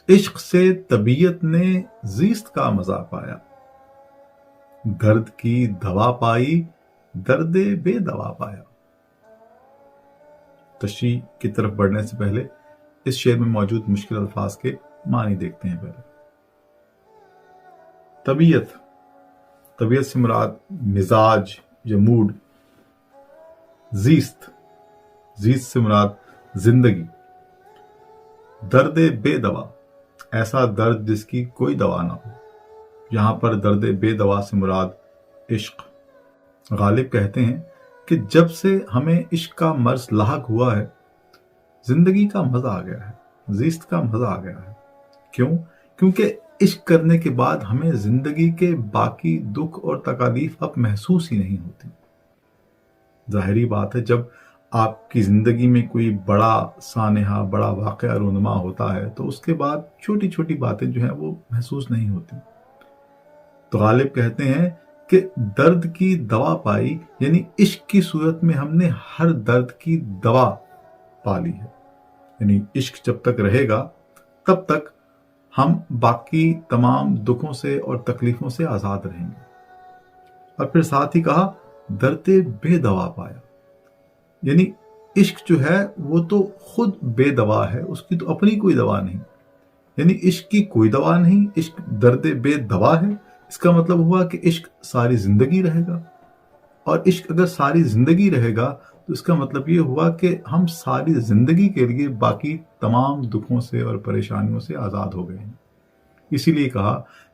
इश्क से तबीयत ने जीस्त का मजा पाया, दर्द की दवा पाई, दर्द बेदवा पाया। तशरीह की तरफ बढ़ने से पहले इस शेर में मौजूद मुश्किल अल्फाज के मानी देखते हैं। पहले तबीयत, तबीयत से मुराद मिजाज या मूड। जीस्त, जीस्त से मुराद जिंदगी। दर्द बेदवा, ऐसा दर्द जिसकी कोई दवा ना हो। यहां पर दर्द बेदवा से मुराद इश्क। गालिब कहते हैं कि जब से हमें इश्क का मर्ज लाहक हुआ है, जिंदगी का मजा आ गया है, जीस्त का मजा आ गया है। क्यों? क्योंकि इश्क करने के बाद हमें जिंदगी के बाकी दुख और तकालीफ अब महसूस ही नहीं होती। जाहिरी बात है, जब आपकी जिंदगी में कोई बड़ा सानेहा, बड़ा वाकया रूनुमा होता है तो उसके बाद छोटी छोटी बातें जो हैं वो महसूस नहीं होती। तो गालिब कहते हैं कि दर्द की दवा पाई, यानी इश्क की सूरत में हमने हर दर्द की दवा पा ली है। यानी इश्क जब तक रहेगा तब तक हम बाकी तमाम दुखों से और तकलीफों से आजाद रहेंगे। और फिर साथ ही कहा दर्द बेदवा पाया, यानी इश्क जो है वो तो खुद बेदवा है, उसकी तो अपनी कोई दवा नहीं। यानी इश्क की कोई दवा नहीं, इश्क दर्द बेदवा है। इसका मतलब हुआ कि इश्क सारी जिंदगी रहेगा, और इश्क अगर सारी जिंदगी रहेगा तो इसका मतलब ये हुआ कि हम सारी जिंदगी के लिए बाकी तमाम दुखों से और परेशानियों से आज़ाद हो गए हैं। इसीलिए कहा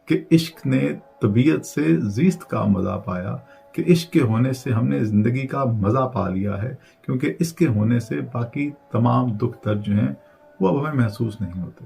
कि इश्क ने तबीयत से जीस्त का मज़ा पाया, कि इश्क के होने से हमने ज़िंदगी का मज़ा पा लिया है, क्योंकि इसके होने से बाकी तमाम दुख दर्द जो हैं वो अब हमें महसूस नहीं होते।